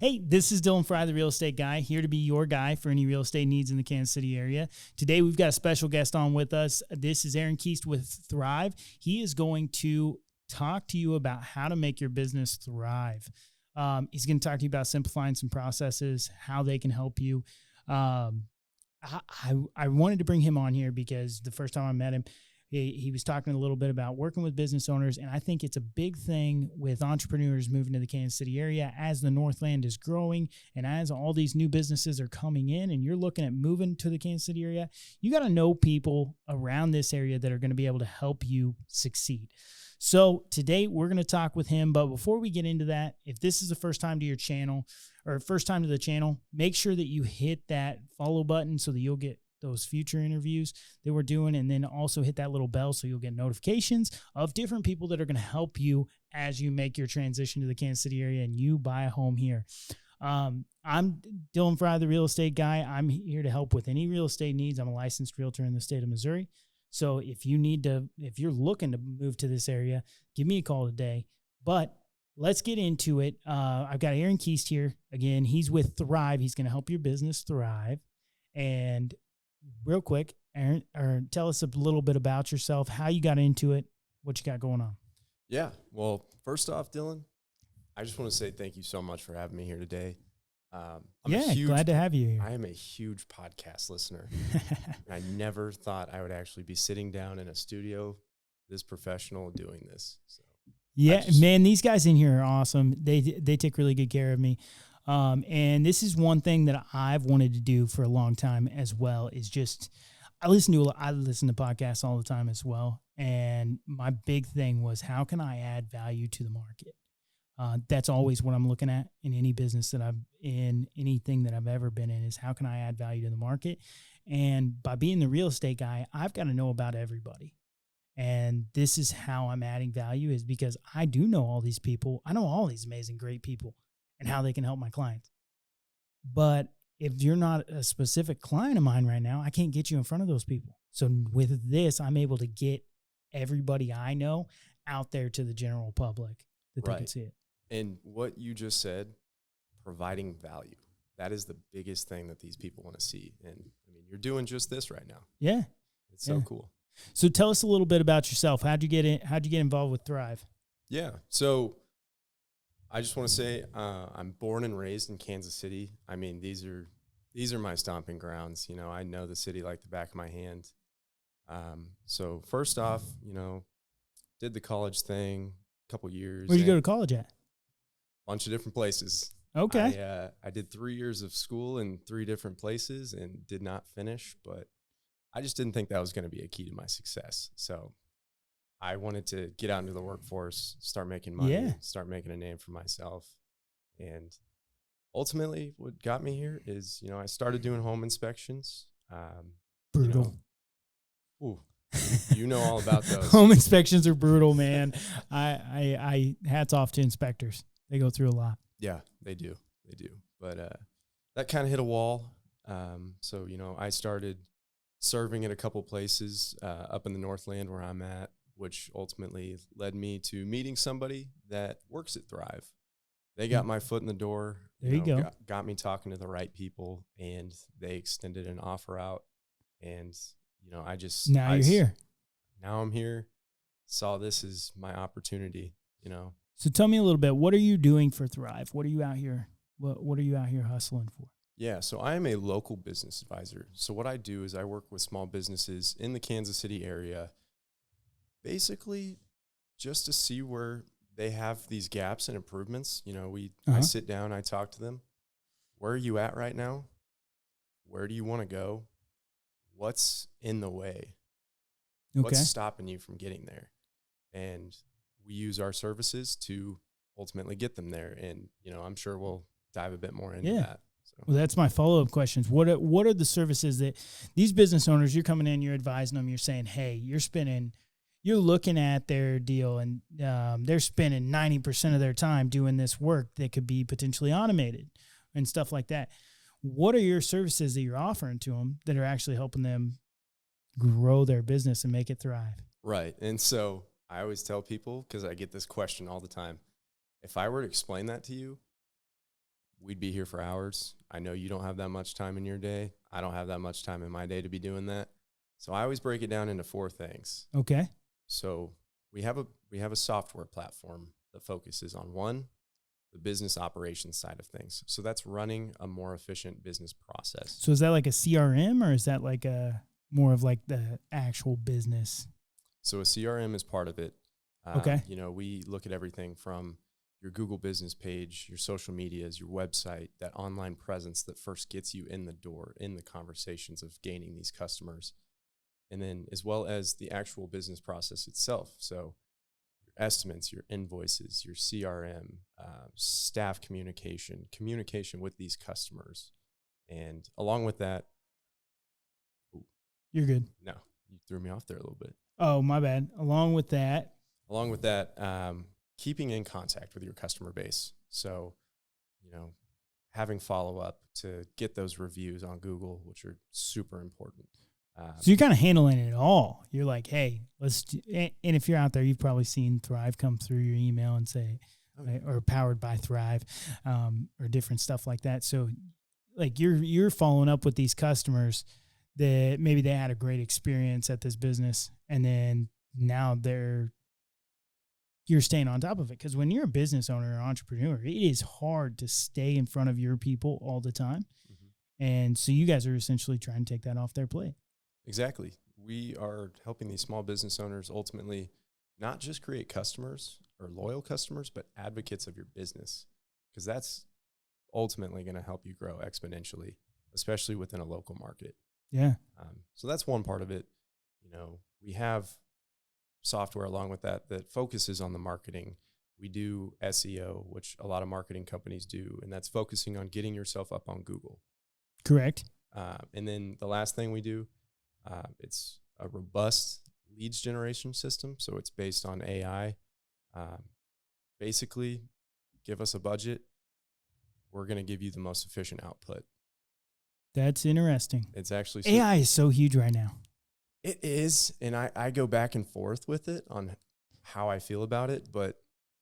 Hey, this is Dylan Fry, the real estate guy, here to be your guy for any real estate needs in the Kansas City area. Today, we've got a special guest on with us. This is Aaron Keast with Thryv. He is going to talk to you about how to make your business thrive. He's going to talk to you about simplifying some processes, how they can help you. I wanted to bring him on here because the first time I met him, he was talking a little bit about working with business owners, and I think it's a big thing with entrepreneurs moving to the Kansas City area as the Northland is growing and as all these new businesses are coming in and you're looking at moving to the Kansas City area. You got to know people around this area that are going to be able to help you succeed. So today we're going to talk with him, but before we get into that, if this is the first time to your channel or first time to the channel, make sure that you hit that follow button so that you'll get those future interviews that we're doing, and then also hit that little bell so you'll get notifications of different people that are going to help you as you make your transition to the Kansas City area and you buy a home here. I'm Dylan Fry, the real estate guy. I'm here to help with any real estate needs. I'm a licensed realtor in the state of Missouri. So if you're looking to move to this area, give me a call today. But let's get into it. I've got Aaron Keast here. Again, he's with Thryv. He's going to help your business thrive. And real quick, Aaron, tell us a little bit about yourself, how you got into it, what you got going on. Yeah. Well, first off, Dylan, I just want to say thank you so much for having me here today. Glad to have you here. I am a huge podcast listener. I never thought I would actually be sitting down in a studio this professional doing this. So man, these guys in here are awesome. They take really good care of me. And this is one thing that I've wanted to do for a long time as well, is just, I listen to podcasts all the time as well. And my big thing was, how can I add value to the market? That's always what I'm looking at in any business that I'm in, anything that I've ever been in, is how can I add value to the market? And by being the real estate guy, I've got to know about everybody. And this is how I'm adding value, is because I do know all these people. I know all these amazing, great people and how they can help my clients. But if you're not a specific client of mine right now, I can't get you in front of those people. So with this, I'm able to get everybody I know out there to the general public that they can see it. And what you just said, providing value, that is the biggest thing that these people want to see. And I mean, you're doing just this right now. Yeah. It's so cool. So tell us a little bit about yourself. How'd you get involved with Thryv? Yeah. So I just want to say I'm born and raised in Kansas City. I mean, these are my stomping grounds. You know, I know the city like the back of my hand. So first off, did the college thing a couple years. Where'd you go to college at? Bunch of different places. Okay. I did 3 years of school in 3 different places and did not finish, but I just didn't think that was going to be a key to my success. So I wanted to get out into the workforce, start making money, start making a name for myself. And ultimately what got me here is, I started doing home inspections. Brutal. You know all about those. Home inspections are brutal, man. I hats off to inspectors. They go through a lot. Yeah, they do. But that kind of hit a wall. So, I started serving at a couple places up in the Northland where I'm at, which ultimately led me to meeting somebody that works at Thryv. They got my foot in the door. There you go. Got me talking to the right people, and they extended an offer out. And, Now you're here. Now I'm here. Saw this as my opportunity, So tell me a little bit. What are you doing for Thryv? What are you out here? What are you out here hustling for? Yeah, so I am a local business advisor. So what I do is I work with small businesses in the Kansas City area, basically just to see where they have these gaps and improvements. I sit down, I talk to them. Where are you at right now? Where do you want to go? What's in the way? Okay. What's stopping you from getting there? And we use our services to ultimately get them there. And, I'm sure we'll dive a bit more into that. So. Well, that's my follow-up questions. What are the services that these business owners, you're coming in, you're advising them, you're saying, hey, you're looking at their deal and they're spending 90% of their time doing this work that could be potentially automated and stuff like that. What are your services that you're offering to them that are actually helping them grow their business and make it thrive? Right. And so I always tell people, because I get this question all the time, if I were to explain that to you, we'd be here for hours. I know you don't have that much time in your day. I don't have that much time in my day to be doing that. So I always break it down into 4 things. Okay. So we have a software platform that focuses on 1, the business operations side of things. So that's running a more efficient business process. So is that like a CRM, or is that like a more of like the actual business? So a CRM is part of it. Okay. You know, we look at everything from your Google business page, your social medias, your website, that online presence that first gets you in the door, in the conversations of gaining these customers. And then as well as the actual business process itself. So your estimates, your invoices, your CRM, staff communication with these customers. And along with that, You're good. no, you threw me off there a little bit. Oh, my bad. Along with that, keeping in contact with your customer base. So, you know, having follow-up to get those reviews on Google, which are super important. so you're kind of handling it all. You're like, hey, let's do, and if you're out there, you've probably seen Thryv come through your email and say, or powered by Thryv, or different stuff like that. So like you're following up with these customers that maybe they had a great experience at this business, and then now you're staying on top of it. Because when you're a business owner or entrepreneur, it is hard to stay in front of your people all the time. Mm-hmm. And so you guys are essentially trying to take that off their plate. Exactly. We are helping these small business owners ultimately not just create customers or loyal customers, but advocates of your business, because that's ultimately going to help you grow exponentially, especially within a local market. Yeah. So that's one part of it. You know, we have software along with that focuses on the marketing. We do SEO, which a lot of marketing companies do, and that's focusing on getting yourself up on Google. Correct. And then the last thing we do, it's a robust leads generation system. So it's based on AI. Basically, give us a budget. We're going to give you the most efficient output. That's interesting. It's actually AI is so huge right now. It is, and I go back and forth with it on how I feel about it, but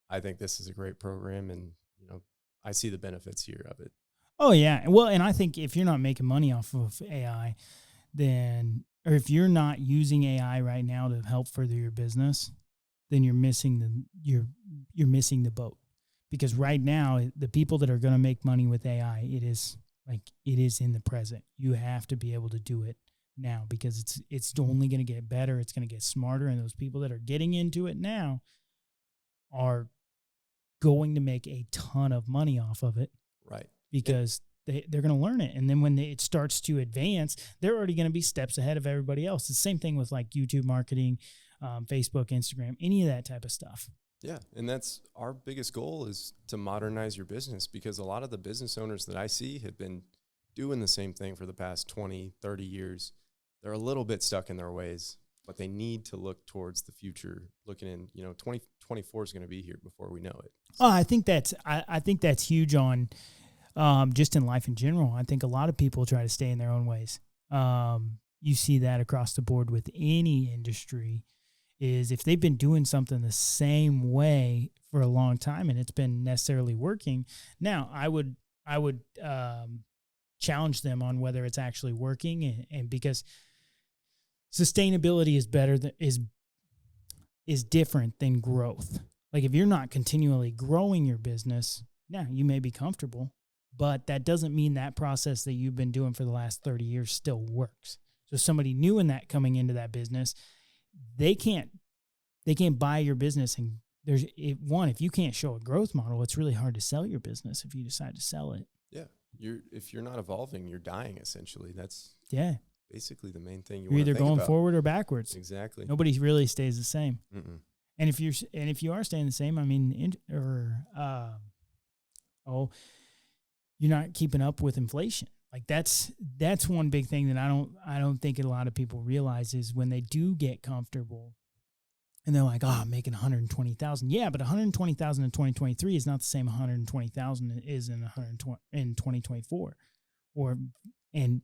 I think this is a great program, and you know, I see the benefits here of it. Oh yeah, well, and I think if you're not making money off of AI, then, or if you're not using AI right now to help further your business, then you're missing the boat. Because right now, the people that are going to make money with AI, it is in the present. You have to be able to do it now, because it's only going to get better. It's going to get smarter. And those people that are getting into it now are going to make a ton of money off of it. Right. Because they're going to learn it. And then when it starts to advance, they're already going to be steps ahead of everybody else. It's the same thing with like YouTube marketing, Facebook, Instagram, any of that type of stuff. Yeah. And that's our biggest goal, is to modernize your business, because a lot of the business owners that I see have been doing the same thing for the past 20, 30 years. They're a little bit stuck in their ways, but they need to look towards the future, looking in, 2024 is going to be here before we know it. Oh, I think that's huge on, just in life in general. I think a lot of people try to stay in their own ways. You see that across the board with any industry, is if they've been doing something the same way for a long time and it's been necessarily working. Now I would challenge them on whether it's actually working, and because sustainability is different than growth. Like if you're not continually growing your business, now you may be comfortable, but that doesn't mean that process that you've been doing for the last 30 years still works. So somebody new in that coming into that business, they can't buy your business. And if you can't show a growth model, it's really hard to sell your business if you decide to sell it. Yeah. If you're not evolving, you're dying essentially. That's basically the main thing you're either going forward or backwards. Exactly. Nobody really stays the same. Mm-mm. And if you are staying the same, I mean, you're not keeping up with inflation. Like that's one big thing that I don't think a lot of people realize, is when they do get comfortable and they're like, I'm making 120,000. Yeah, but 120,000 in 2023 is not the same 120,000 is in 2024. And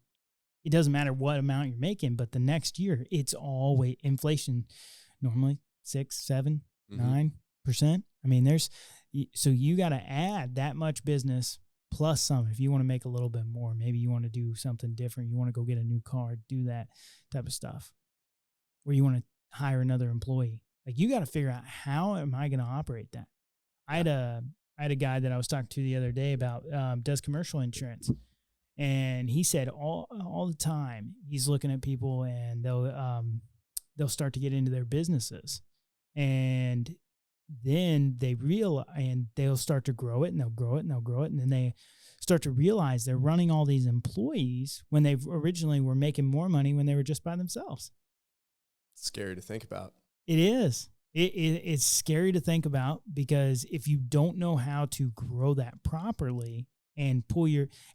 it doesn't matter what amount you're making, but the next year it's always inflation, normally 6, 7, 9%. I mean, so you got to add that much business plus some. If you want to make a little bit more, maybe you want to do something different. You want to go get a new car, do that type of stuff. Where you want to hire another employee. Like, you got to figure out, how am I going to operate that? I had a guy that I was talking to the other day about does commercial insurance, and he said all the time he's looking at people, and they'll start to get into their businesses, and then they'll start to grow it, and they'll grow it, and they'll grow it, and then they start to realize they're running all these employees when they originally were making more money when they were just by themselves. It's scary to think about. It is. It's scary to think about, because if you don't know how to grow that properly and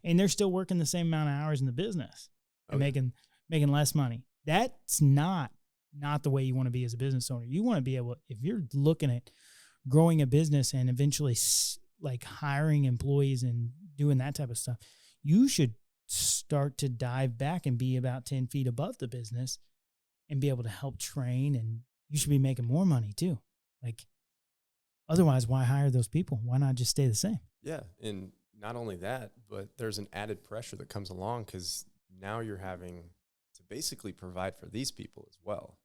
and they're still working the same amount of hours in the business and making less money. That's not the way you want to be as a business owner. You want to be able, if you're looking at growing a business and eventually like hiring employees and doing that type of stuff, you should start to dive back and be about 10 feet above the business and be able to help train, and you should be making more money too. Like, otherwise, why hire those people? Why not just stay the same? Yeah. And not only that, but there's an added pressure that comes along, because now you're having to basically provide for these people as well.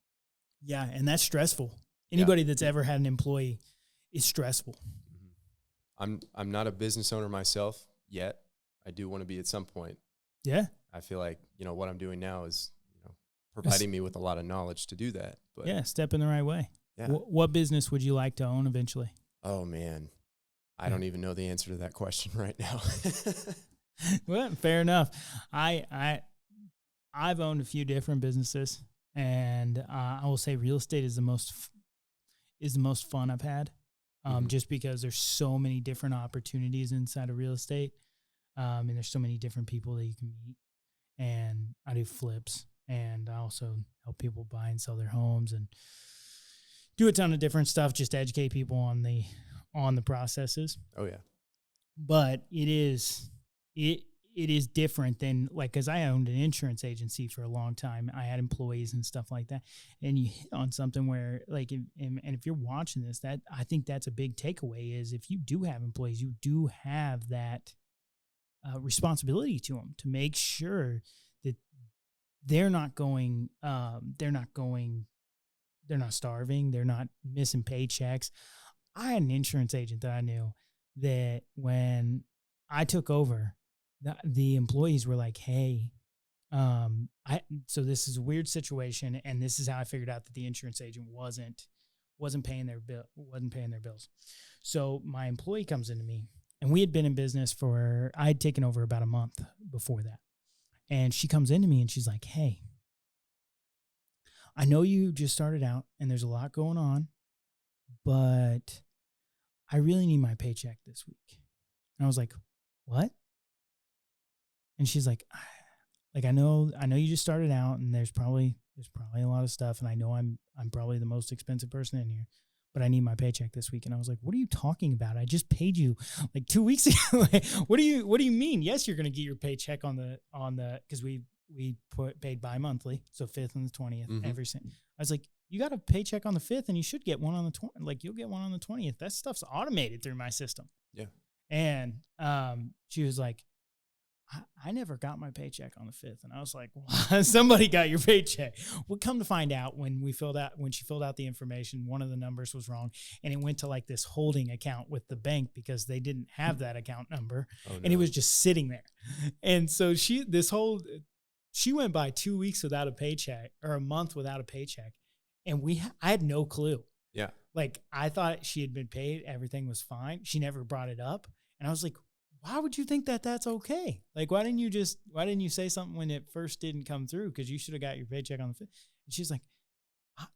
Yeah. And that's stressful. Anybody that's ever had an employee is stressful. Mm-hmm. I'm not a business owner myself yet. I do want to be at some point. Yeah. I feel like, what I'm doing now is, providing me with a lot of knowledge to do that. But yeah, step in the right way. Yeah. What business would you like to own eventually? Oh, man. I don't even know the answer to that question right now. Well, fair enough. I've owned a few different businesses, and I will say real estate is the most fun I've had, just because there's so many different opportunities inside of real estate, and there's so many different people that you can meet. And I do flips, and I also help people buy and sell their homes, and do a ton of different stuff, just to educate people on the processes. Oh yeah. But it is different than, like, because I owned an insurance agency for a long time. I had employees and stuff like that. And you hit on something where, like, and if you're watching this, that I think that's a big takeaway, is if you do have employees, you do have that responsibility to them to make sure that they're not starving, they're not missing paychecks. I had an insurance agent that I knew that when I took over, the employees were like, hey, so this is a weird situation, and this is how I figured out that the insurance agent wasn't paying their bills. So my employee comes into me, and we had been in business I had taken over about a month before that. And she comes into me and she's like, hey, I know you just started out and there's a lot going on, but I really need my paycheck this week. And I was like, what? And she's like, I know you just started out, and there's probably a lot of stuff, and I know I'm probably the most expensive person in here, but I need my paycheck this week. And I was like, what are you talking about? I just paid you like 2 weeks ago. What do you mean? Yes, you're going to get your paycheck on the, cause we paid bi-monthly. So 5th and the 20th, every cent. I was like, you got a paycheck on the 5th, and you should get one on the 20th. Like, you'll get one on the 20th. That stuff's automated through my system. Yeah. And, she was like, I never got my paycheck on the 5th. And I was like, well, somebody got your paycheck. Well, come to find out, when she filled out the information, one of the numbers was wrong, and it went to like this holding account with the bank because they didn't have that account number. Oh, no. And it was just sitting there. And so she went by 2 weeks without a paycheck, or a month without a paycheck. And I had no clue. Yeah. Like, I thought she had been paid. Everything was fine. She never brought it up. And I was like, why would you think that that's okay? Like, why didn't you say something when it first didn't come through? Because you should have got your paycheck on the 5th. And she's like,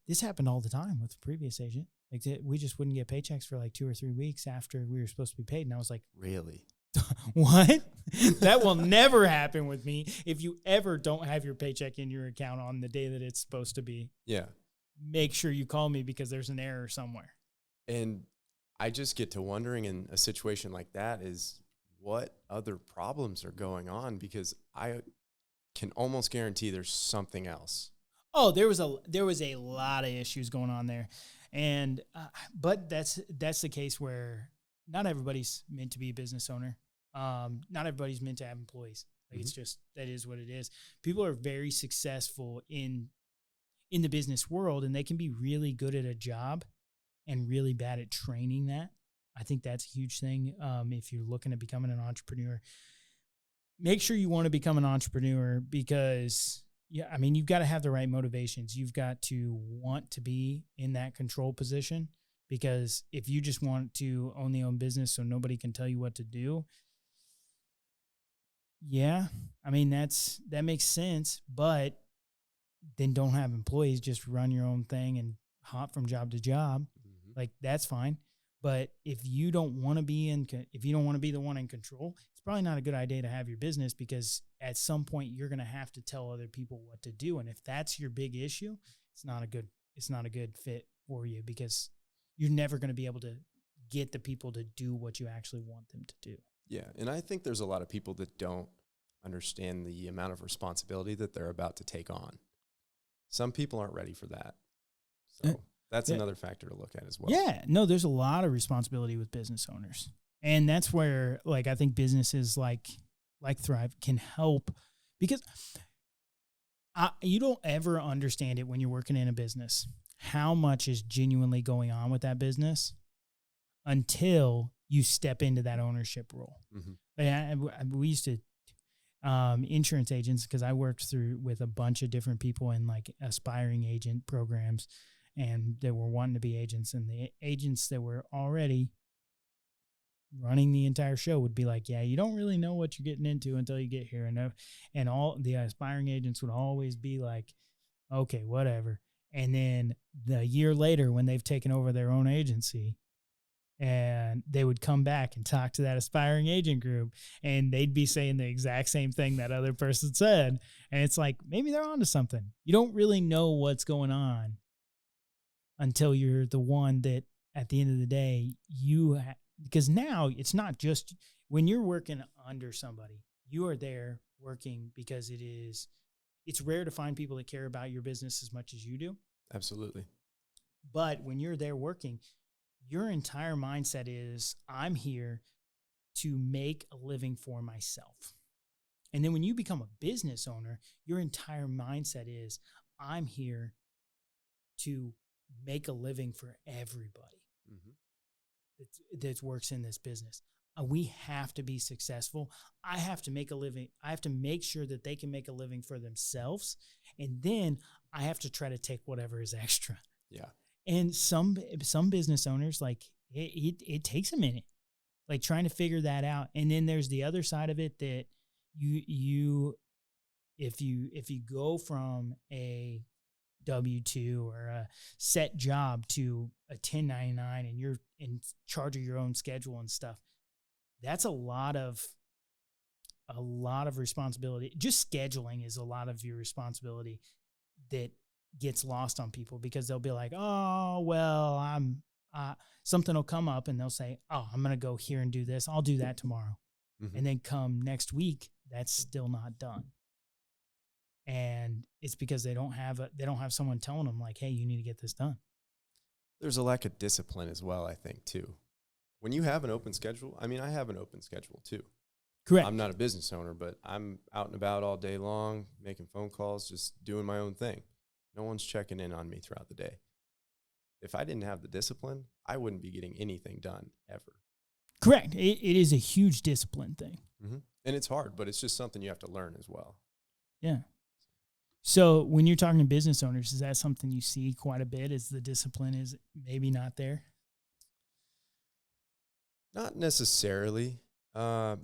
this happened all the time with the previous agent. Like, we just wouldn't get paychecks for like 2 or 3 weeks after we were supposed to be paid. And I was like, really? What? That will never happen with me. If you ever don't have your paycheck in your account on the day that it's supposed to be, make sure you call me, because there's an error somewhere. And I just get to wondering, in a situation like that, is what other problems are going on, because I can almost guarantee there's something else. Oh, there was a lot of issues going on there. And but that's the case where not everybody's meant to be a business owner. Not everybody's meant to have employees. Like it's just, that is what it is. People are very successful in the business world, and they can be really good at a job and really bad at training that. I think that's a huge thing. If you're looking at becoming an entrepreneur, make sure you want to become an entrepreneur because, yeah, I mean, you've got to have the right motivations. You've got to want to be in that control position, because if you just want to own your own business so nobody can tell you what to do, yeah, I mean, that makes sense, but then don't have employees, just run your own thing and hop from job to job. Like, that's fine. But if you don't want to be the one in control, it's probably not a good idea to have your business, because at some point you're going to have to tell other people what to do. And if that's your big issue, it's not a good fit for you, because you're never going to be able to get the people to do what you actually want them to do. Yeah. And I think there's a lot of people that don't understand the amount of responsibility that they're about to take on. Some people aren't ready for that. So that's another factor to look at as well. Yeah, no, there's a lot of responsibility with business owners. And that's where, like, I think businesses like Thryv can help, because you don't ever understand it when you're working in a business, how much is genuinely going on with that business until you step into that ownership role. We used to, insurance agents, because I worked with a bunch of different people in like aspiring agent programs, and they were wanting to be agents, and the agents that were already running the entire show would be like, yeah, you don't really know what you're getting into until you get here. And all the aspiring agents would always be like, okay, whatever. And then the year later, when they've taken over their own agency, and they would come back and talk to that aspiring agent group, and they'd be saying the exact same thing that other person said. And it's like, maybe they're onto something. You don't really know what's going on until you're the one that, at the end of the day, because now it's not just when you're working under somebody, you are there working because it's rare to find people that care about your business as much as you do. Absolutely. But when you're there working, your entire mindset is, I'm here to make a living for myself. And then when you become a business owner, your entire mindset is, I'm here to make a living for everybody that works in this business. We have to be successful. I have to make a living. I have to make sure that they can make a living for themselves. And then I have to try to take whatever is extra. Yeah. And some business owners, like, it takes a minute, like, trying to figure that out. And then there's the other side of it, that if you go from a W-2 or a set job to a 1099, and you're in charge of your own schedule and stuff, that's a lot of responsibility. Just scheduling is a lot of your responsibility that gets lost on people, because they'll be like, oh, well, something will come up and they'll say, oh, I'm going to go here and do this. I'll do that tomorrow. And then come next week, that's still not done. And it's because they don't have someone telling them, like, hey, you need to get this done. There's a lack of discipline as well, I think, too. When you have an open schedule, I mean, I have an open schedule too. Correct. I'm not a business owner, but I'm out and about all day long, making phone calls, just doing my own thing. No one's checking in on me throughout the day. If I didn't have the discipline, I wouldn't be getting anything done ever. Correct. It is a huge discipline thing. And it's hard, but it's just something you have to learn as well. Yeah. So when you're talking to business owners, is that something you see quite a bit? Is the discipline is maybe not there? Not necessarily. I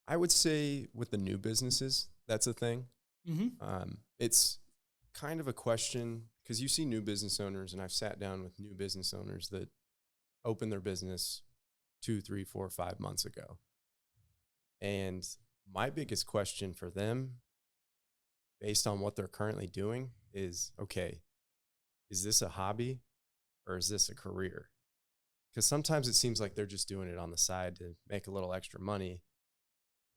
would say with the new businesses, that's a thing. It's kind of a question, because you see new business owners, and I've sat down with new business owners that opened their business 2, 3, 4, 5 months ago. And my biggest question for them, based on what they're currently doing, is, okay, is this a hobby or is this a career? Because sometimes it seems like they're just doing it on the side to make a little extra money,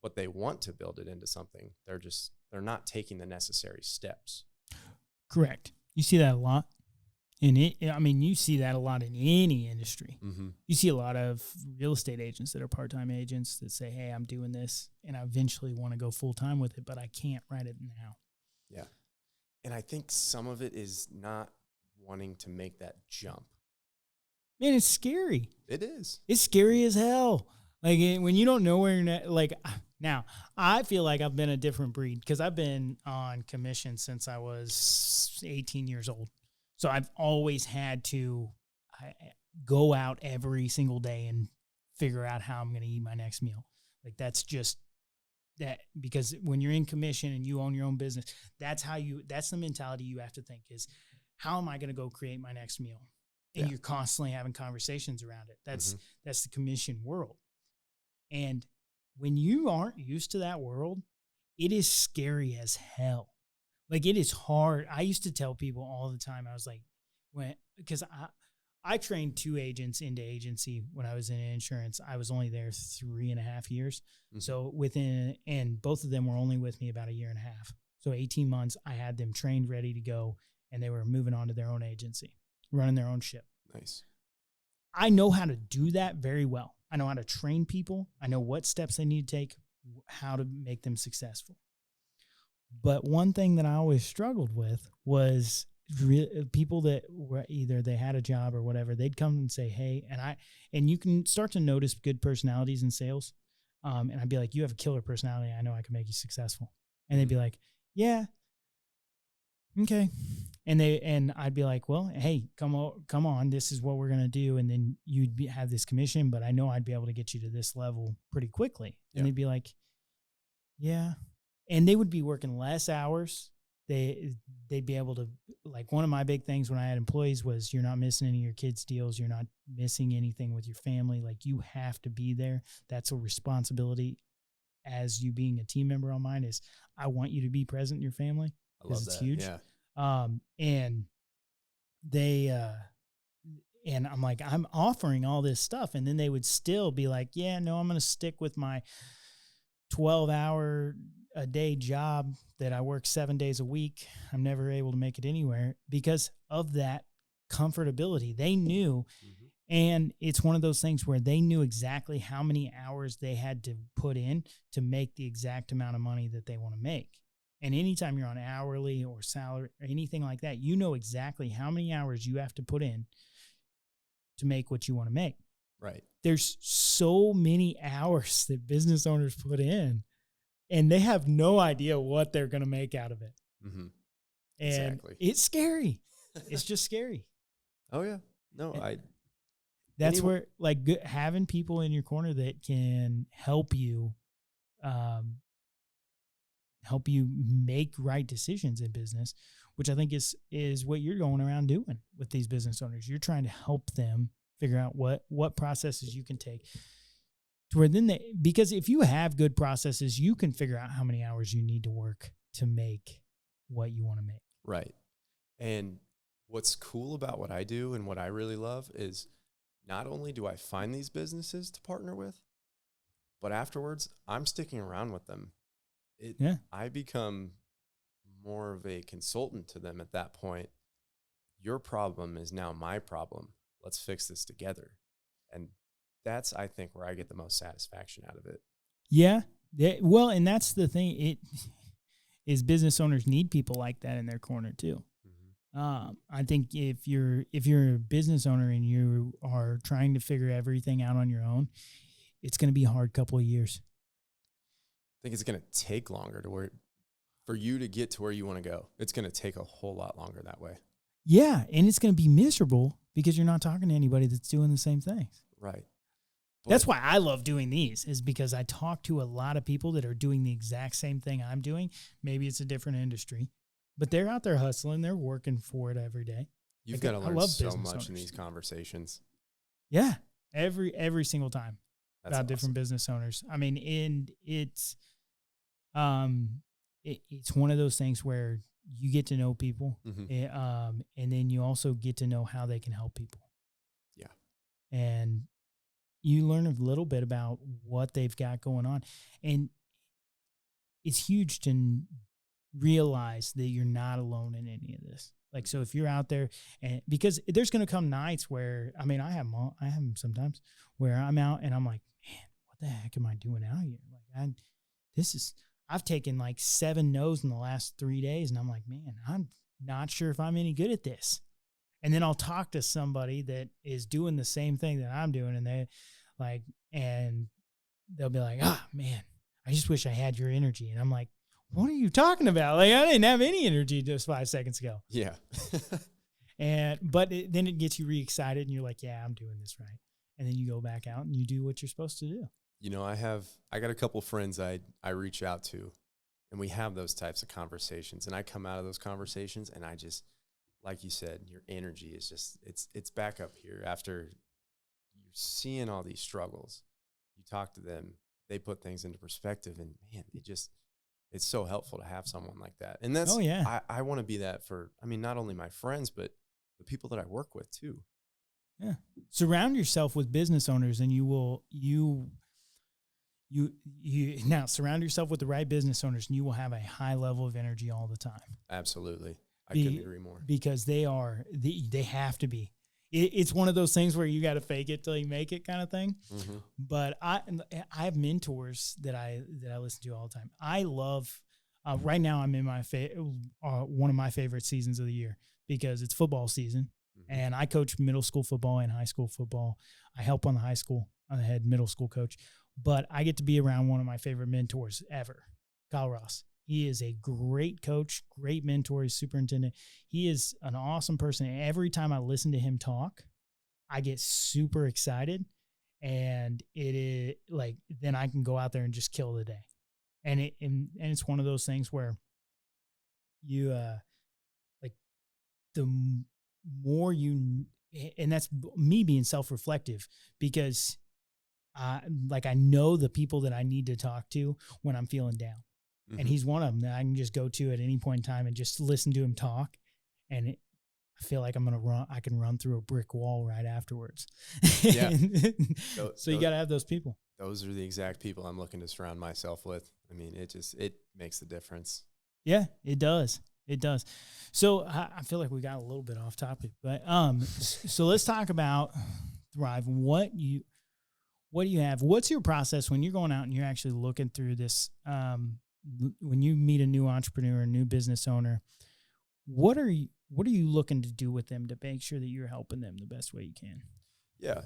but they want to build it into something. They're not taking the necessary steps. Correct. You see that a lot. And I mean, you see that a lot in any industry. Mm-hmm. You see a lot of real estate agents that are part-time agents that say, hey, I'm doing this and I eventually want to go full-time with it, but I can't right it now. Yeah. And I think some of it is not wanting to make that jump. Man, it's scary. It is. It's scary as hell. Like when you don't know where you're like now, I feel like I've been a different breed because I've been on commission since I was 18 years old. So I've always had to go out every single day and figure out how I'm going to eat my next meal. Like that's just that, because when you're in commission and you own your own business, that's the mentality you have to think is, how am I going to go create my next meal? And you're constantly having conversations around it. That's the commission world. And when you aren't used to that world, it is scary as hell. Like it is hard. I used to tell people all the time, I was like, because I trained 2 agents into agency when I was in insurance. I was only there 3.5 years. Mm-hmm. So and both of them were only with me about 1.5 years. So 18 months, I had them trained, ready to go, and they were moving on to their own agency, running their own ship. Nice. I know how to do that very well. I know how to train people. I know what steps they need to take, how to make them successful. But one thing that I always struggled with was people that were either they had a job or whatever, they'd come and say, hey, and you can start to notice good personalities in sales. And I'd be like, you have a killer personality. I know I can make you successel. And they'd be like, yeah. Okay. And I'd be like, well, hey, come on. This is what we're going to do. And then you'd have this commission, but I know I'd be able to get you to this level pretty quickly. And they'd be like, yeah. And they would be working less hours. They'd be able to, like, one of my big things when I had employees was, you're not missing any of your kids' deals. You're not missing anything with your family. Like, you have to be there. That's a responsibility as you being a team member on mine is, I want you to be present in your family because it's huge. Yeah. And and I'm like, I'm offering all this stuff. And then they would still be like, yeah, no, I'm going to stick with my 12-hour a day job that I work 7 days a week. I'm never able to make it anywhere because of that comfortability. They knew, and it's one of those things where they knew exactly how many hours they had to put in to make the exact amount of money that they want to make. And anytime you're on hourly or salary or anything like that, you know exactly how many hours you have to put in to make what you want to make. Right. There's so many hours that business owners put in, and they have no idea what they're going to make out of it. Mm-hmm. And it's scary. It's just scary. Oh, yeah. No, That's where, like, having people in your corner that can help you make right decisions in business, which I think is what you're going around doing with these business owners. You're trying to help them figure out what processes you can take to where then because if you have good processes, you can figure out how many hours you need to work to make what you want to make. Right. And what's cool about what I do and what I really love is not only do I find these businesses to partner with, but afterwards I'm sticking around with them. I become more of a consultant to them at that point. Your problem is now my problem. Let's fix this together. And that's, I think, where I get the most satisfaction out of it. Yeah. Well, and that's the thing. Business owners need people like that in their corner too. Mm-hmm. I think if you're a business owner and you are trying to figure everything out on your own, it's going to be a hard couple of years. I think it's going to take longer for you to get to where you want to go. It's going to take a whole lot longer that way. Yeah, and it's going to be miserable because you're not talking to anybody that's doing the same things. Right. That's why I love doing these, is because I talk to a lot of people that are doing the exact same thing I'm doing. Maybe it's a different industry, but they're out there hustling. They're working for it every day. You've got to learn so much in these conversations. Yeah, every single time. That's about different business owners. I mean, and it's one of those things where you get to know people, and then you also get to know how they can help people. Yeah. And you learn a little bit about what they've got going on. And it's huge to realize that you're not alone in any of this. Like, so if you're out there, and because there's going to come nights where, I mean, I have them sometimes where I'm out and I'm like, man, what the heck am I doing out here? Like, I've taken like 7 no's in the last 3 days, and I'm like, man, I'm not sure if I'm any good at this. And then I'll talk to somebody that is doing the same thing that I'm doing, and and they'll be like, man, I just wish I had your energy. And I'm like, what are you talking about? Like, I didn't have any energy just 5 seconds ago. Yeah. But then it gets you re-excited, and you're like, yeah, I'm doing this right. And then you go back out and you do what you're supposed to do. You know, I got a couple friends I reach out to, and we have those types of conversations, and I come out of those conversations and I just, like you said, your energy is just, it's back up here after you're seeing all these struggles. You talk to them, they put things into perspective, and man, it's so helpful to have someone like that. And that's, I want to be that for, I mean, not only my friends, but the people that I work with too. Yeah. Surround yourself with business owners, and now surround yourself with the right business owners, and you will have a high level of energy all the time. Absolutely. I couldn't agree more. Because they have to be. It's one of those things where you got to fake it till you make it kind of thing. Mm-hmm. But I have mentors that I listen to all the time. I love, right now I'm in my one of my favorite seasons of the year because it's football season. Mm-hmm. And I coach middle school football and high school football. I help on the high school. I'm the head middle school coach. But I get to be around one of my favorite mentors ever, Kyle Ross. He is a great coach, great mentor, he's superintendent. He is an awesome person. And every time I listen to him talk, I get super excited. And it is like, then I can go out there and just kill the day. And it's one of those things where you, like, the more you, and that's me being self-reflective, because I know the people that I need to talk to when I'm feeling down. Mm-hmm. And he's one of them that I can just go to at any point in time and just listen to him talk. And I feel like I can run through a brick wall right afterwards. Yeah. So you got to have those people. Those are the exact people I'm looking to surround myself with. I mean, it makes the difference. Yeah, it does. It does. So I feel like we got a little bit off topic, but so let's talk about Thryv. What do you have? What's your process when you're going out and you're actually looking through this? When you meet a new entrepreneur, a new business owner, what are you looking to do with them to make sure that you're helping them the best way you can? Yeah.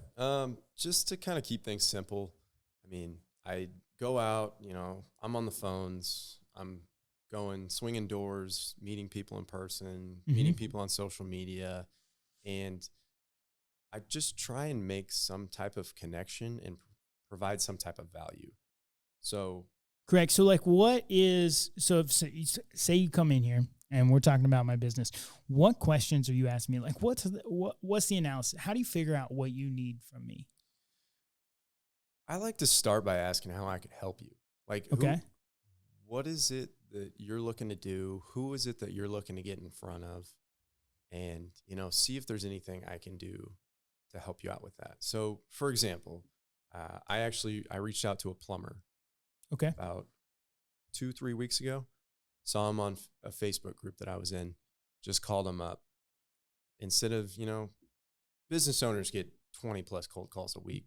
Just to kind of keep things simple. I mean, I go out, I'm on the phones, I'm going, swinging doors, meeting people in person, mm-hmm. meeting people on social media. And I just try and make some type of connection and provide some type of value. So, correct. So like say you come in here and we're talking about my business. What questions are you asking me? Like what's the analysis? How do you figure out what you need from me? I like to start by asking how I could help you. Like, okay, what is it that you're looking to do? Who is it that you're looking to get in front of? And, see if there's anything I can do to help you out with that. So for example, I reached out to a plumber. Okay. About 2-3 weeks ago, saw him on a Facebook group that I was in, just called him up. Instead of, business owners get 20 plus cold calls a week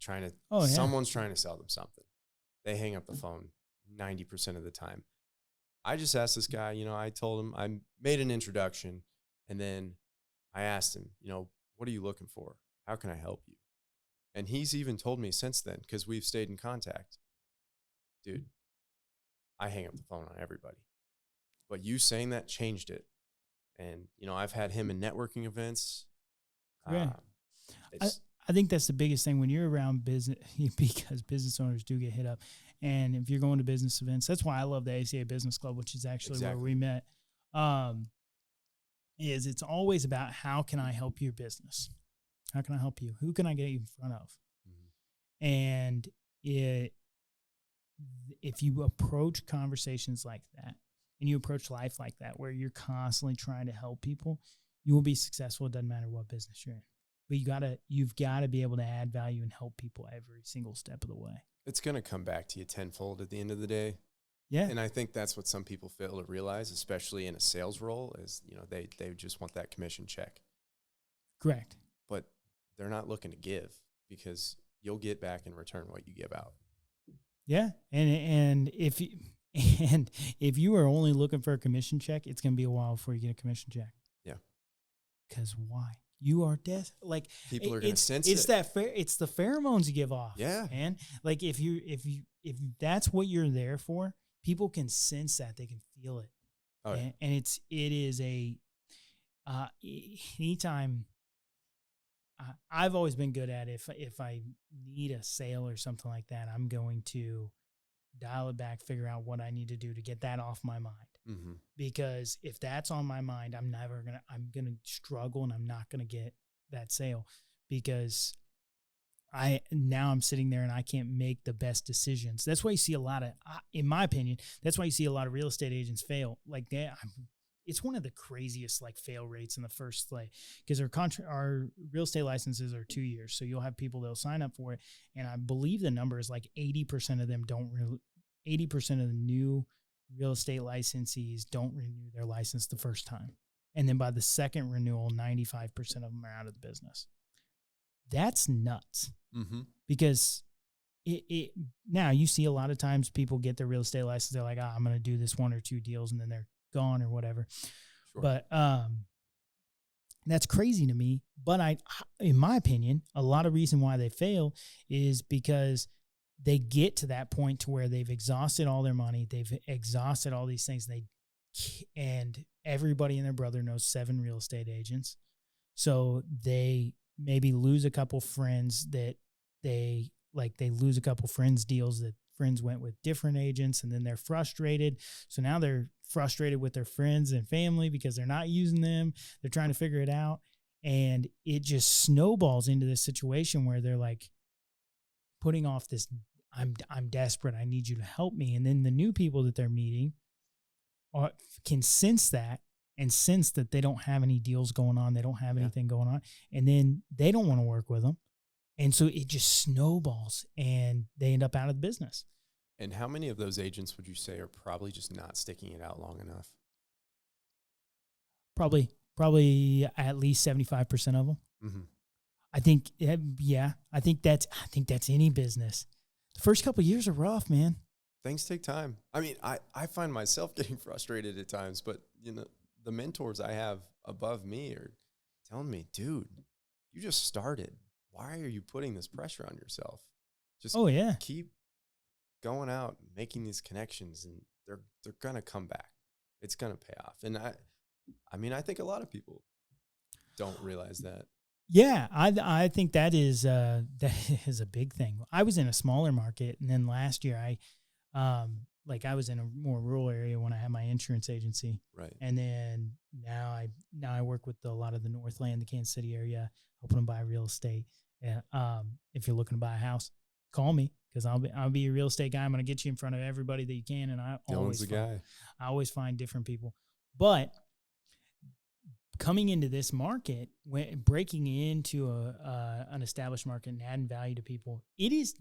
someone's trying to sell them something. They hang up the phone 90% of the time. I just asked this guy, I told him, I made an introduction, and then I asked him, what are you looking for? How can I help you? And he's even told me since then, because we've stayed in contact, dude, I hang up the phone on everybody. But you saying that changed it. And, I've had him in networking events. Yeah. I think that's the biggest thing when you're around business, because business owners do get hit up. And if you're going to business events, that's why I love the ACA Business Club, which is actually where we met, is it's always about how can I help your business? How can I help you? Who can I get you in front of? Mm-hmm. And if you approach conversations like that and you approach life like that, where you're constantly trying to help people, you will be successful. It doesn't matter what business you're in. But you've got to be able to add value and help people every single step of the way. It's going to come back to you tenfold at the end of the day. Yeah. And I think that's what some people fail to realize, especially in a sales role, is, they just want that commission check. Correct. But they're not looking to give, because you'll get back in return what you give out. Yeah. And if you are only looking for a commission check, it's going to be a while before you get a commission check. Yeah. Because why? You are like people are going to sense it's it. It's the pheromones you give off. Yeah. Man. Like if that's what you're there for, people can sense that. They can feel it. Oh, yeah. And it is anytime I've always been good at if I need a sale or something like that, I'm going to dial it back, figure out what I need to do to get that off my mind. Mm-hmm. Because if that's on my mind, I'm going to struggle and I'm not going to get that sale, because I'm sitting there and I can't make the best decisions. That's why you see a lot of, in my opinion, that's why you see a lot of real estate agents fail. Like it's one of the craziest like fail rates in the first because our real estate licenses are 2 years. So you'll have people that'll sign up for it. And I believe the number is like 80% of them 80% of the new real estate licensees don't renew their license the first time. And then by the second renewal, 95% of them are out of the business. That's nuts. Mm-hmm. Because now you see a lot of times people get their real estate license. They're like, I'm going to do this 1 or 2 deals, and then they're gone or whatever. Sure. But that's crazy to me. But in my opinion, a lot of reason why they fail is because they get to that point to where they've exhausted all their money. They've exhausted all these things. And everybody and their brother knows 7 real estate agents. So they maybe lose a couple friends that they lose a couple friends deals that friends went with different agents, and then they're frustrated. So now they're frustrated with their friends and family because they're not using them. They're trying to figure it out. And it just snowballs into this situation where they're like putting off this, I'm desperate. I need you to help me. And then the new people that they're meeting can sense that and sense that they don't have any deals going on. They don't have anything going on. And then they don't want to work with them. And so it just snowballs and they end up out of the business. And how many of those agents would you say are probably just not sticking it out long enough? Probably at least 75% of them. Mm-hmm. I think, I think that's any business. The first couple of years are rough, man. Things take time. I mean, I find myself getting frustrated at times, but the mentors I have above me are telling me, dude, you just started. Why are you putting this pressure on yourself? Just keep going out and making these connections, and they're going to come back. It's going to pay off. And I think a lot of people don't realize that. Yeah, I think that is a big thing. I was in a smaller market, and then last year I was in a more rural area when I had my insurance agency. Right. And then now I work with a lot of the Northland, the Kansas City area, helping them buy real estate. And if you're looking to buy a house, call me, because I'll be a real estate guy. I'm going to get you in front of everybody that you can, and I always find different people. But coming into this market, breaking into an established market and adding value to people, it's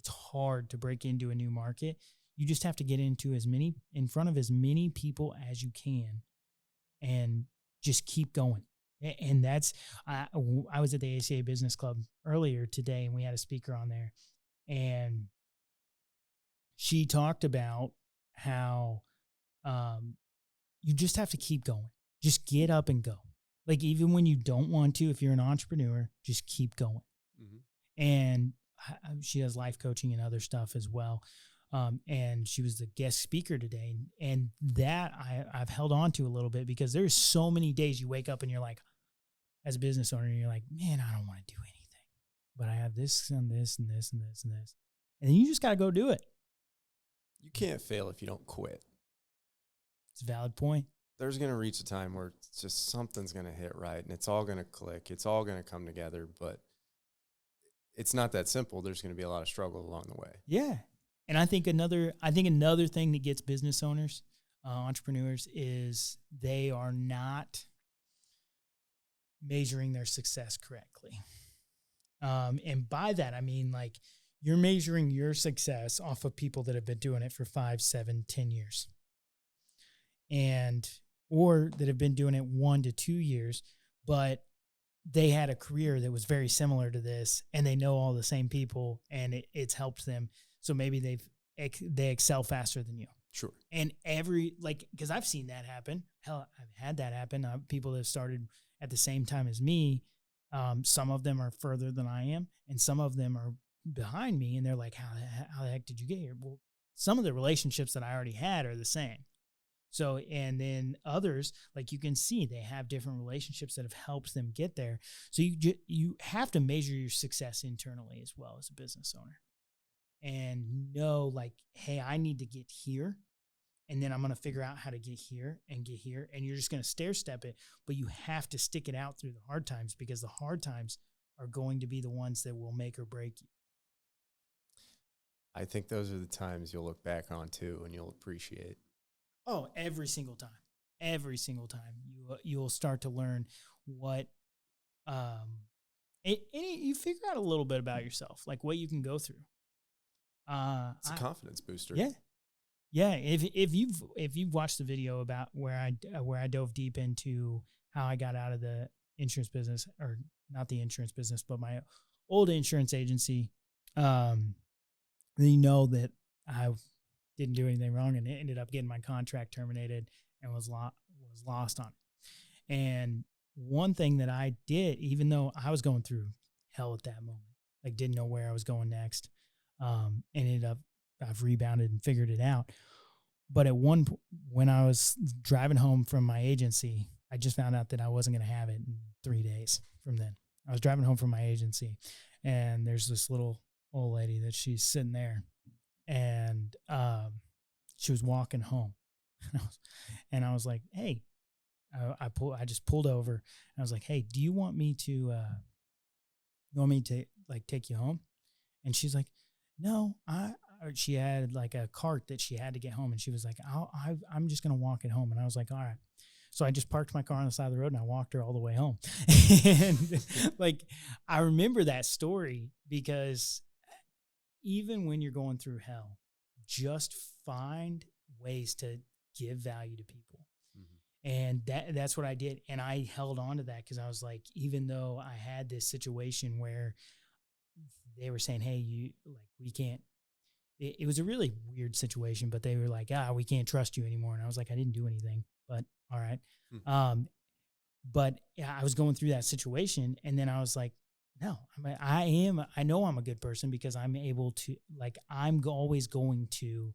hard to break into a new market. You just have to get in front of as many people as you can, and just keep going. And that's, I was at the ACA Business Club earlier today, and we had a speaker on there, and she talked about how you just have to keep going. Just get up and go. Like, even when you don't want to, if you're an entrepreneur, just keep going. Mm-hmm. And she does life coaching and other stuff as well. And she was the guest speaker today. And that I've held on to a little bit, because there's so many days you wake up and you're like, as a business owner, you're like, man, I don't want to do anything, but I have this and this and this and this and this. And then you just got to go do it. You can't fail if you don't quit. It's a valid point. There's going to reach a time where it's just something's going to hit right, and it's all going to click. It's all going to come together, but it's not that simple. There's going to be a lot of struggle along the way. Yeah. And I think another thing that gets business owners, entrepreneurs, is they are not measuring their success correctly. And by that, I mean, like, you're measuring your success off of people that have been doing it for 5, 7, 10 years. Or that have been doing it 1 to 2 years, but they had a career that was very similar to this, and they know all the same people, and it's helped them. So maybe they excel faster than you. Sure. And because I've seen that happen. Hell, I've had that happen. People that have started at the same time as me. Some of them are further than I am, and some of them are behind me, and they're like, how the heck did you get here? Well, some of the relationships that I already had are the same. So, and then others, like you can see, they have different relationships that have helped them get there. So you have to measure your success internally as well as a business owner, and know like, hey, I need to get here, and then I'm going to figure out how to get here, and you're just going to stair step it, but you have to stick it out through the hard times, because the hard times are going to be the ones that will make or break you. I think those are the times you'll look back on too, and you'll appreciate. Oh, every single time you'll start to learn what, you figure out a little bit about yourself, like what you can go through. It's a confidence booster. Yeah. Yeah. If you've watched the video about where I dove deep into how I got out of the insurance business, or not the insurance business, but my old insurance agency, then you know that I didn't do anything wrong, and it ended up getting my contract terminated and was lost on it. And one thing that I did, even though I was going through hell at that moment, like didn't know where I was going next, ended up, I've rebounded and figured it out. But when I was driving home from my agency, I just found out that I wasn't going to have it in 3 days from then. I was driving home from my agency, and there's this little old lady that she's sitting there, and she was walking home, and I was like, "Hey," I just pulled over, and I was like, "Hey, do you want me to like take you home?" And she's like, "No, she had like a cart that she had to get home, and she was like, I'm just gonna walk it home." And I was like, "All right." So I just parked my car on the side of the road, and I walked her all the way home. And like, I remember that story, because even when you're going through hell, just find ways to give value to people. Mm-hmm. And that's what I did. And I held on to that, because I was like, even though I had this situation where they were saying, "Hey, we can't," it was a really weird situation, but they were like, "We can't trust you anymore." And I was like, I didn't do anything, but all right. Mm-hmm. But yeah, I was going through that situation, and then I was like, no, I know I'm a good person, because I'm able to, like, I'm always going to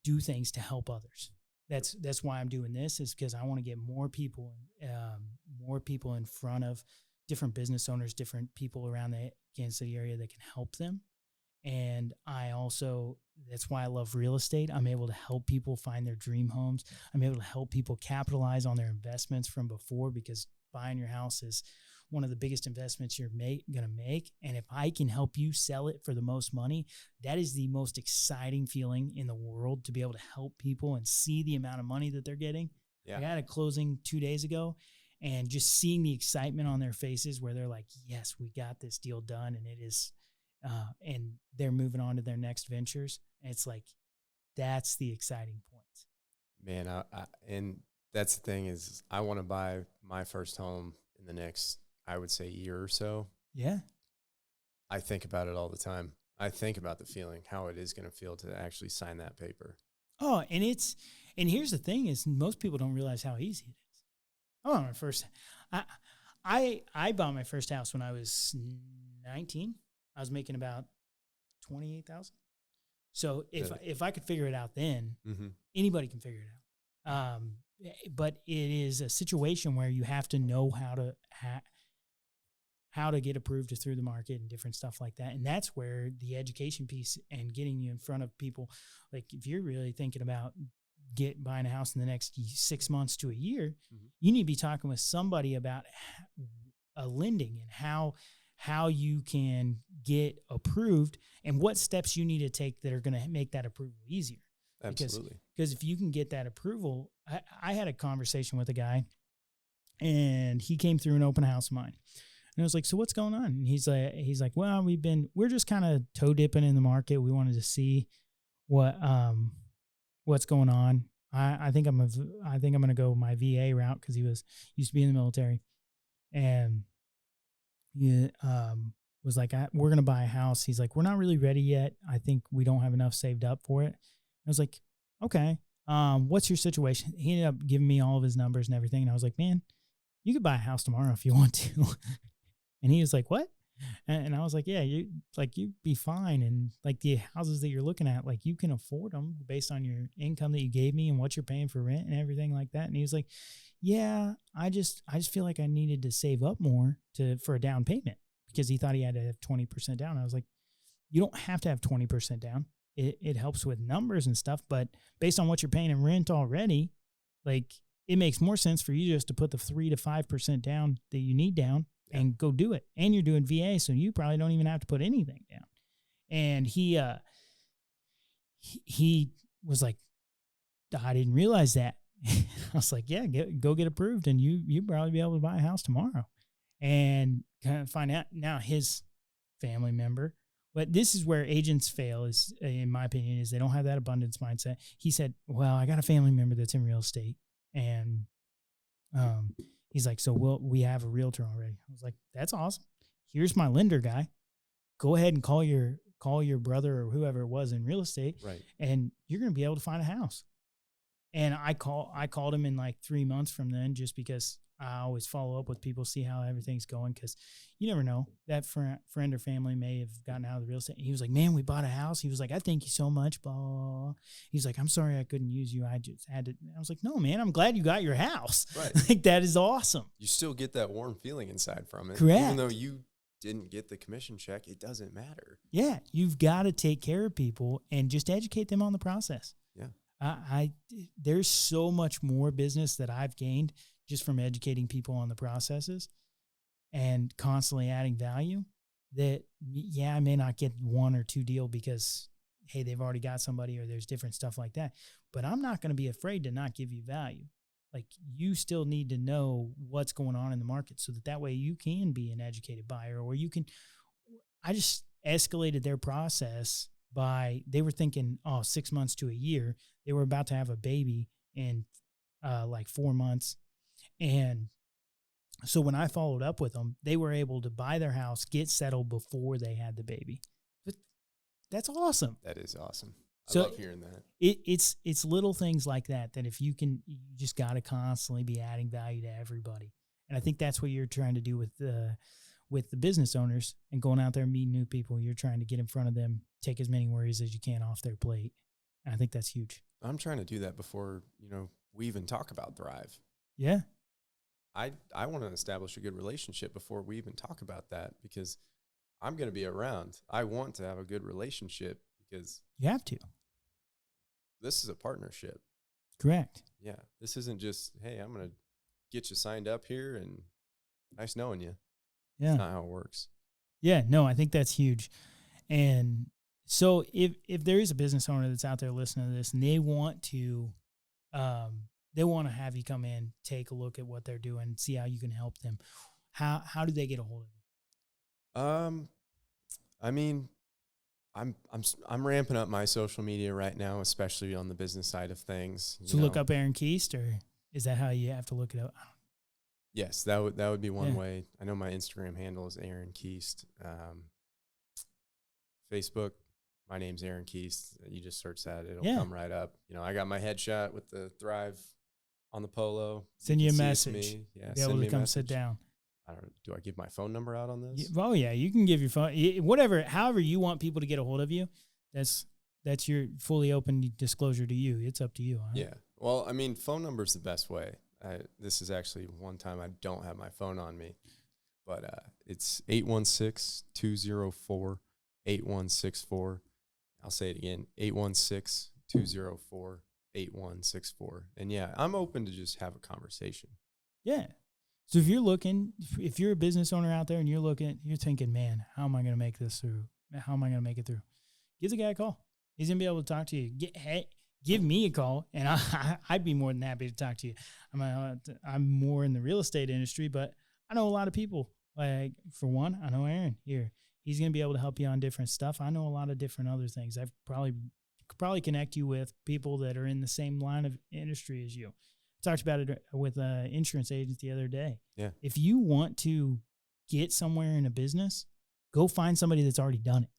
do things to help others. That's why I'm doing this, is because I want to get more people in front of different business owners, different people around the Kansas City area that can help them. And that's why I love real estate. I'm able to help people find their dream homes. I'm able to help people capitalize on their investments from before, because buying your house is one of the biggest investments you're going to make. And if I can help you sell it for the most money, that is the most exciting feeling in the world, to be able to help people and see the amount of money that they're getting. Yeah. I had a closing 2 days ago, and just seeing the excitement on their faces, where they're like, yes, we got this deal done. And it is, and they're moving on to their next ventures. And it's like, that's the exciting point. Man, and that's the thing, is I want to buy my first home in the next, I would say, year or so. Yeah. I think about it all the time. I think about the feeling, how it is going to feel to actually sign that paper. Oh, and here's the thing, is most people don't realize how easy it is. Oh, my first, I bought my first house when I was 19. I was making about $28,000. So if I could figure it out then, mm-hmm. anybody can figure it out. But it is a situation where you have to know how to get approved through the market and different stuff like that. And that's where the education piece and getting you in front of people, like if you're really thinking about buying a house in the next 6 months to a year, mm-hmm. you need to be talking with somebody about lending and how you can get approved and what steps you need to take that are going to make that approval easier. Absolutely. Because if you can get that approval, I had a conversation with a guy, and he came through an open house of mine. I was like, so what's going on? And he's like, well, we're just kind of toe dipping in the market. We wanted to see what's going on. I think I'm going to go my VA route because he used to be in the military, and he was like, we're going to buy a house. He's like, we're not really ready yet. I think we don't have enough saved up for it. I was like, okay, what's your situation? He ended up giving me all of his numbers and everything. And I was like, man, you could buy a house tomorrow if you want to. And he was like, what? And I was like, yeah, you'd be fine. And like the houses that you're looking at, like you can afford them based on your income that you gave me and what you're paying for rent and everything like that. And he was like, yeah, I just feel like I needed to save up more for a down payment, because he thought he had to have 20% down. I was like, you don't have to have 20% down. It helps with numbers and stuff, but based on what you're paying in rent already, like it makes more sense for you just to put the 3 to 5% down that you need down and go do it. And you're doing VA, so you probably don't even have to put anything down. And he was like, I didn't realize that. I was like, yeah, go get approved, and you probably be able to buy a house tomorrow. And kind of find out now his family member. But this is where agents fail, is, in my opinion, is they don't have that abundance mindset. He said, well, I got a family member that's in real estate, and he's like, so we have a realtor already. I was like, that's awesome. Here's my lender guy. Go ahead and call your brother or whoever it was in real estate, Right. and you're going to be able to find a house. And I called him in like 3 months from then, just because I always follow up with people, see how everything's going, because you never know. That friend or family may have gotten out of the real estate. And he was like, man, we bought a house. He was like, I thank you so much, blah, blah, blah. He's like, I'm sorry I couldn't use you. I just had to. I was like, no, man, I'm glad you got your house. Right. Like, that is awesome. You still get that warm feeling inside from it. Correct. Even though you didn't get the commission check, it doesn't matter. Yeah, you've got to take care of people and just educate them on the process. Yeah. There's so much more business that I've gained just from educating people on the processes and constantly adding value, that, yeah, I may not get 1 or 2 deal because, hey, they've already got somebody or there's different stuff like that. But I'm not going to be afraid to not give you value. Like, you still need to know what's going on in the market so that way you can be an educated buyer, or you can. I just escalated their process they were thinking, 6 months to a year. They were about to have a baby in like 4 months. And so when I followed up with them, they were able to buy their house, get settled before they had the baby. But that's awesome. That is awesome. So I love hearing that. It's little things like that if you just got to constantly be adding value to everybody. And I think that's what you're trying to do with the business owners and going out there and meeting new people. You're trying to get in front of them, take as many worries as you can off their plate. And I think that's huge. I'm trying to do that before, we even talk about Thryv. Yeah. I want to establish a good relationship before we even talk about that, because I'm going to be around. I want to have a good relationship because you have to. This is a partnership. Correct. Yeah. This isn't just, hey, I'm going to get you signed up here and nice knowing you. Yeah. That's not how it works. Yeah. No, I think that's huge. And so if there is a business owner that's out there listening to this and they want to have you come in, take a look at what they're doing, see how you can help them, how do they get a hold of you? I mean, I'm ramping up my social media right now, especially on the business side of things. So look up Aaron Keast, or is that how you have to look it up? Yes, that would be one way. I know my Instagram handle is Aaron Keast. Facebook, my name's Aaron Keast. You just search that; it'll come right up. I got my headshot with the Thryv on the polo. Send you a message. Yeah, be able to come sit down. I don't know. Do I give my phone number out on this? Oh yeah, you can give your phone. However you want people to get a hold of you. That's your fully open disclosure to you. It's up to you. Huh? Yeah. Well, I mean, phone number is the best way. This is actually one time I don't have my phone on me, but it's 816-204-8164. I'll say it again, 816-204-8164. And yeah, I'm open to just have a conversation. Yeah. So if you're a business owner out there and you're thinking, man, how am I going to make this through? How am I going to make it through? Give the guy a call. He's going to be able to talk to you. Give me a call, and I'd be more than happy to talk to you. I'm more in the real estate industry, but I know a lot of people Like, for one, I know Aaron here. He's going to be able to help you on different stuff. I know a lot of different other things. I've probably connect you with people that are in the same line of industry as you. I talked about it with an insurance agent the other day. Yeah. If you want to get somewhere in a business, go find somebody that's already done it.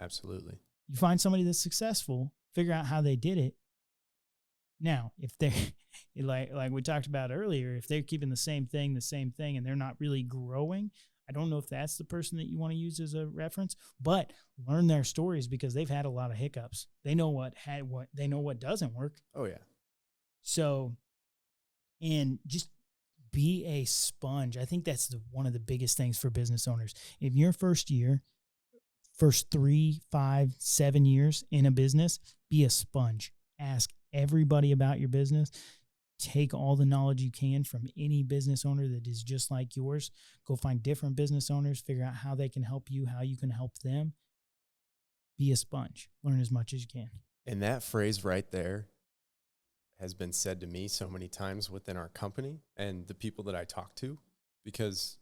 Absolutely. You find somebody that's successful, figure out how they did it. Now, if they're like we talked about earlier, if they're keeping the same thing, and they're not really growing, I don't know if that's the person that you want to use as a reference, but learn their stories because they've had a lot of hiccups. They know what doesn't work. Oh yeah. So, and just be a sponge. I think that's one of the biggest things for business owners. In your first 3, 5, 7 years in a business, be a sponge. Ask everybody about your business. Take all the knowledge you can from any business owner that is just like yours. Go find different business owners, figure out how they can help you, how you can help them. Be a sponge. Learn as much as you can. And that phrase right there has been said to me so many times within our company and the people that I talk to, because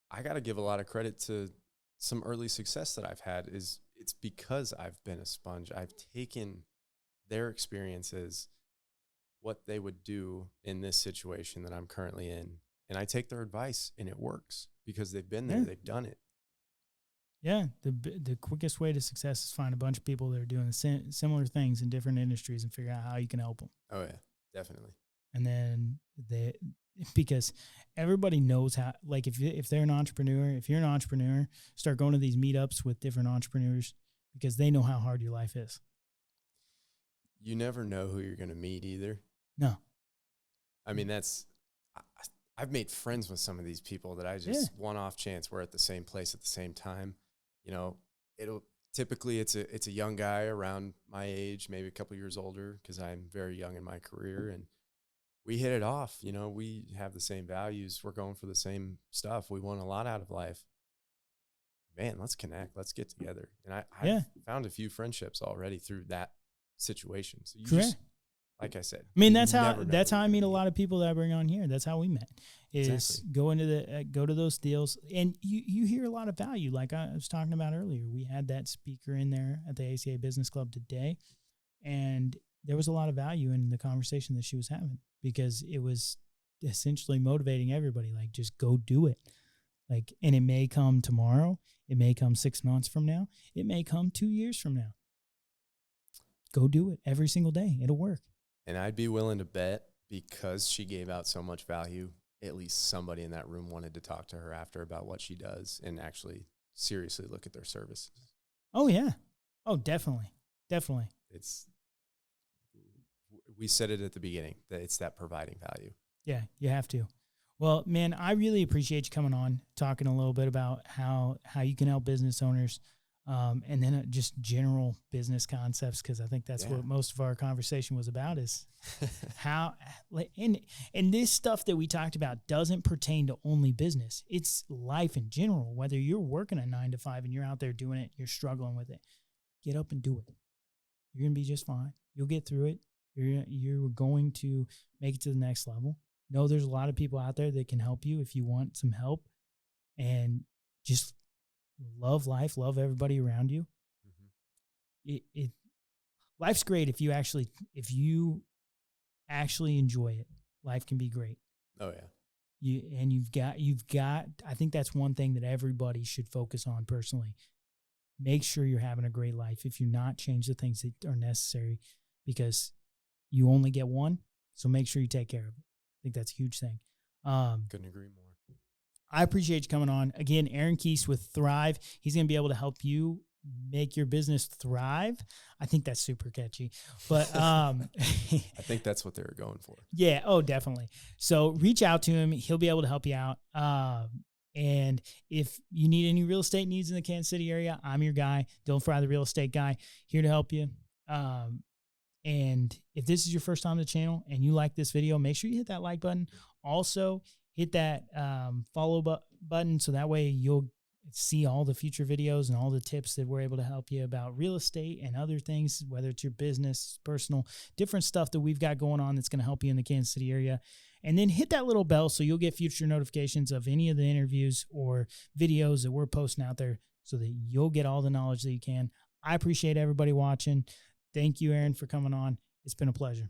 I got to give a lot of credit to some early success that I've had. It's because I've been a sponge. I've taken their experiences, what they would do in this situation that I'm currently in, and I take their advice, and it works because they've been there, they've done it. Yeah, the quickest way to success is find a bunch of people that are doing similar things in different industries and figure out how you can help them. Oh yeah, definitely. And then because everybody knows how, like if they're an entrepreneur, if you're an entrepreneur, start going to these meetups with different entrepreneurs because they know how hard your life is. You never know who you're going to meet either. No. I mean, I've made friends with some of these people that I just one-off chance we're at the same place at the same time. You know, typically it's a young guy around my age, maybe a couple years older, because I'm very young in my career, and we hit it off. You know, we have the same values. We're going for the same stuff. We want a lot out of life. Man, let's connect. Let's get together. And I've found a few friendships already through that situation. So you just, like I said, I mean, that's how I meet a lot of people that I bring on here. That's how we met. Is exactly. Go to those deals, and you hear a lot of value. Like I was talking about earlier, we had that speaker in there at the ACA Business Club today, and there was a lot of value in the conversation that she was having because it was essentially motivating everybody. Like, just go do it. Like, and it may come tomorrow. It may come 6 months from now. It may come 2 years from now. Go do it every single day. It'll work. And I'd be willing to bet, because she gave out so much value, at least somebody in that room wanted to talk to her after about what she does and actually seriously look at their services. Oh, yeah. Oh, definitely. Definitely. We said it at the beginning, that it's that providing value. Yeah, you have to. Well, man, I really appreciate you coming on, talking a little bit about how you can help business owners, and then just general business concepts, because I think that's what most of our conversation was about, is how, and this stuff that we talked about doesn't pertain to only business. It's life in general. Whether you're working a 9 to 5 and you're out there doing it, you're struggling with it, get up and do it. You're going to be just fine. You'll get through it. You're going to make it to the next level. No, there's a lot of people out there that can help you if you want some help, and just love life, love everybody around you. Mm-hmm. Life's great if you actually enjoy it. Life can be great. Oh yeah. You've got, I think that's one thing that everybody should focus on personally. Make sure you're having a great life. If you're not, change the things that are necessary, because you only get one. So make sure you take care of it. I think that's a huge thing. Couldn't agree more. I appreciate you coming on. Again, Aaron Keast with Thryv. He's going to be able to help you make your business thrive. I think that's super catchy. But I think that's what they were going for. Yeah. Oh, definitely. So reach out to him. He'll be able to help you out. And if you need any real estate needs in the Kansas City area, I'm your guy, Dylan Fry, the real estate guy, here to help you. And if this is your first time on the channel and you like this video, make sure you hit that like button. Also, hit that follow button, so that way you'll see all the future videos and all the tips that we're able to help you about real estate and other things, whether it's your business, personal, different stuff that we've got going on that's going to help you in the Kansas City area. And then hit that little bell so you'll get future notifications of any of the interviews or videos that we're posting out there so that you'll get all the knowledge that you can. I appreciate everybody watching. Thank you, Aaron, for coming on. It's been a pleasure.